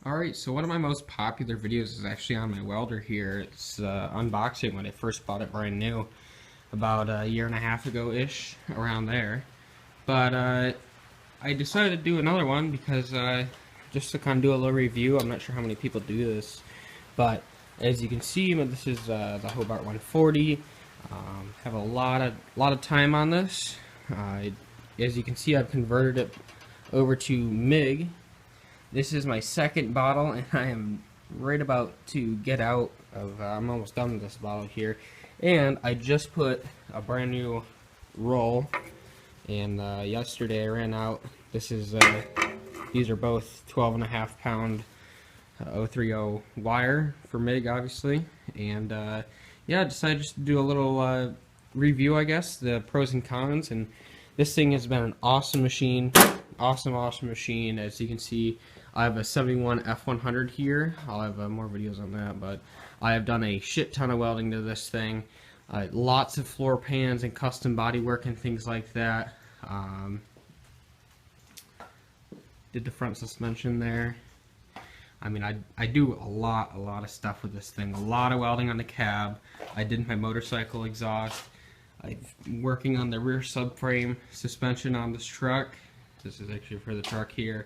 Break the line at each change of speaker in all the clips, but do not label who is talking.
Alright, so one of my most popular videos is actually on my welder here. It's unboxing when I first bought it brand new, about a year and a half ago-ish, around there. But I decided to do another one because just to kind of do a little review. I'm not sure how many people do this, but as you can see, this is the Hobart 140. Have a lot of time on this. As you can see, I've converted it over to MIG. This is my second bottle, and I am right about to get out of, I'm almost done with this bottle here. And I just put a brand new roll, and yesterday I ran out. This is, these are both 12.5 pound 030 wire for MIG, obviously. And yeah, I decided just to do a little review, I guess, the pros and cons. And this thing has been an awesome machine. Awesome machine. As you can see, I have a 71 F100 here. I'll have more videos on that, but I have done a shit ton of welding to this thing. Lots of floor pans and custom body work and things like that. Did the front suspension there. I mean, I do a lot of stuff with this thing. A lot of welding on the cab. I did my motorcycle exhaust. I'm working on the rear subframe suspension on this truck. This is actually for the truck here.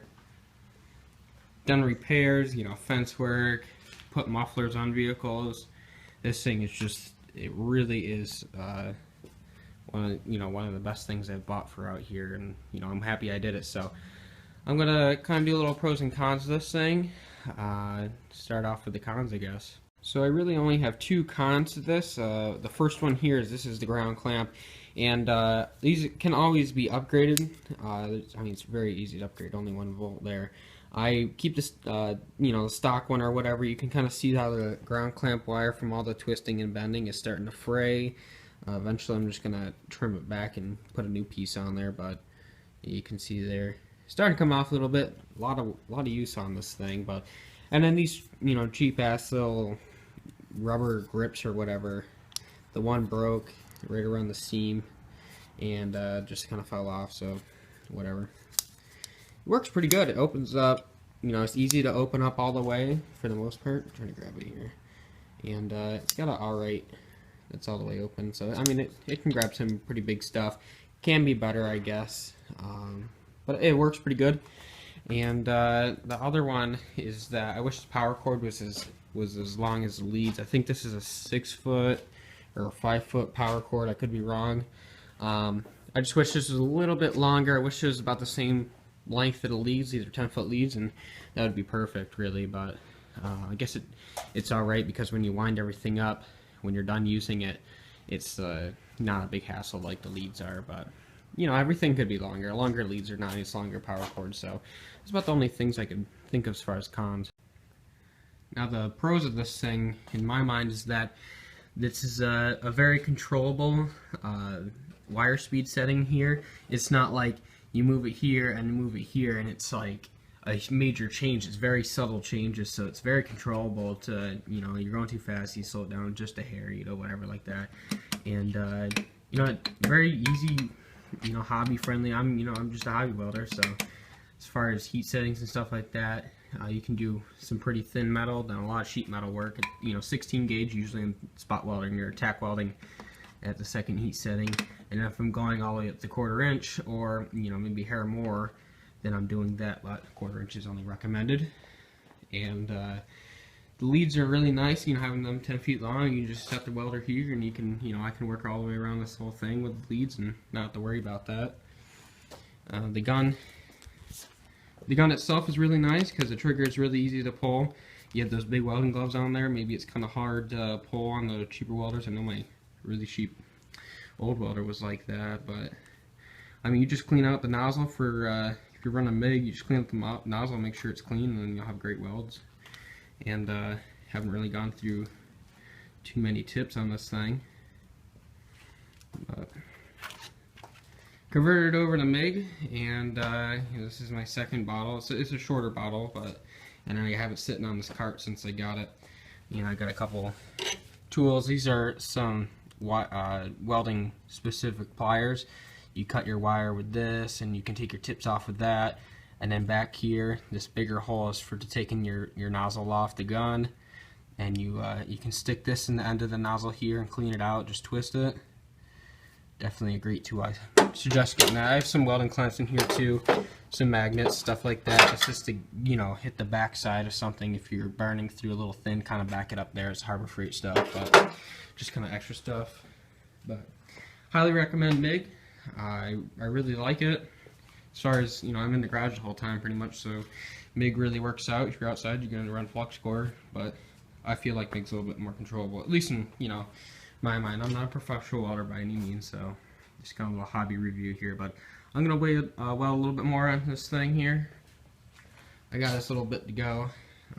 Done repairs, fence work, put mufflers on vehicles. This thing is just, it really is one of the best things I've bought for out here, and I'm happy I did it. So I'm gonna kind of do a little pros and cons of this thing. Start off with the cons, I guess. So I really only have two cons to this. The first one here is this is the ground clamp, and these can always be upgraded. I mean, it's very easy to upgrade, only 1 volt there. I keep this, the stock one or whatever. You can kind of see how the ground clamp wire from all the twisting and bending is starting to fray. Eventually I'm just gonna trim it back and put a new piece on there, but you can see there, starting to come off a little bit. A lot of use on this thing, but and then these, cheap ass little rubber grips or whatever. The one broke right around the seam and just kind of fell off, so whatever. It works pretty good. It opens up, it's easy to open up all the way for the most part. I'm trying to grab it here, and it's got an alright, that's all the way open, so I mean it can grab some pretty big stuff. Can be better, I guess, but it works pretty good. And the other one is that I wish the power cord was as long as the leads. I think this is a 6 foot or 5 foot power cord. I could be wrong. I just wish this was a little bit longer. I wish it was about the same length of the leads. These are 10-foot leads, and that would be perfect, really. But I guess it's all right, because when you wind everything up, when you're done using it, it's not a big hassle like the leads are. But everything could be longer. Longer leads are nice, longer power cords. So it's about the only things I could think of as far as cons. Now the pros of this thing, in my mind, is that this is a very controllable wire speed setting here. It's not like you move it here and move it here and it's like a major change. It's very subtle changes, so it's very controllable. To you're going too fast, you slow it down just a hair, whatever like that. And very easy, hobby friendly. I'm just a hobby welder, so as far as heat settings and stuff like that, you can do some pretty thin metal, done a lot of sheet metal work. 16 gauge usually in spot welding or tack welding at the second heat setting. And if I'm going all the way up to 1/4 inch, or maybe a hair more, then I'm doing that. But 1/4 inch is only recommended. And the leads are really nice. Having them 10 feet long, you just set the welder here, and you can, I can work all the way around this whole thing with the leads and not have to worry about that. The gun itself is really nice because the trigger is really easy to pull. You have those big welding gloves on there. Maybe it's kind of hard to pull on the cheaper welders. I know my really cheap old welder was like that, but I mean, you just clean out the nozzle for if you run a MIG, you just clean up the nozzle, make sure it's clean, and then you'll have great welds. And haven't really gone through too many tips on this thing, but converted over to MIG, and this is my second bottle. So it's a shorter bottle, and I have it sitting on this cart since I got it. I got a couple tools. These are some welding specific pliers. You cut your wire with this, and you can take your tips off with that. And then back here, this bigger hole is for taking your nozzle off the gun. And you can stick this in the end of the nozzle here and clean it out, just twist it. Definitely a great tool. I suggest getting that. I have some welding clamps in here too, some magnets, stuff like that. It's just to, you know, hit the back side of something if you're burning through a little thin, kind of back it up there. It's Harbor Freight stuff, but just kind of extra stuff. But highly recommend MIG. I really like it. As far as, you know, I'm in the garage the whole time pretty much, so MIG really works out. If you're outside, you're going to run flux core, but I feel like MIG's a little bit more controllable, at least in, you know, my mind. I'm not a professional welder by any means, so just kind of a hobby review here. But I'm gonna weld a little bit more on this thing here. I got this little bit to go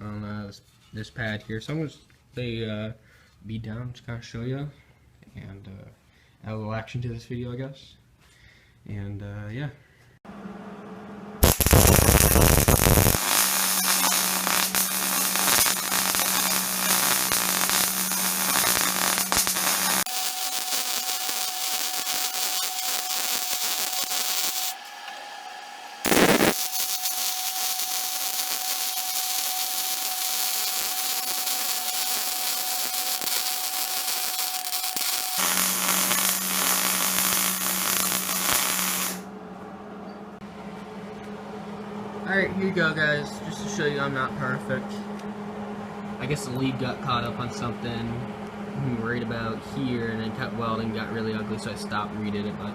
on this pad here, so I'm gonna lay bead down to kind of show you and add a little action to this video, I guess. And yeah. Alright, here you go, guys, just to show you I'm not perfect. I guess the lead got caught up on something I'm worried about here, and then kept welding, got really ugly, so I stopped and redid it. But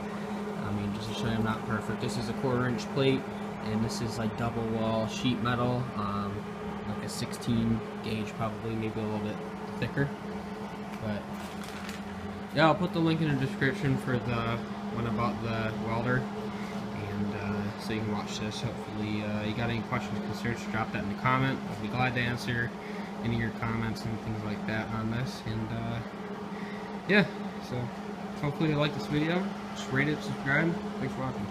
I mean, just to show you I'm not perfect. This is a 1/4-inch plate, and this is like double wall sheet metal, like a 16 gauge, probably, maybe a little bit thicker. But yeah, I'll put the link in the description for the when I bought the welder. So you can watch this. Hopefully you got any questions, concerns, drop that in the comment. I'll be glad to answer any of your comments and things like that on this. And yeah, so hopefully you like this video. Just rate it, subscribe. Thanks for watching.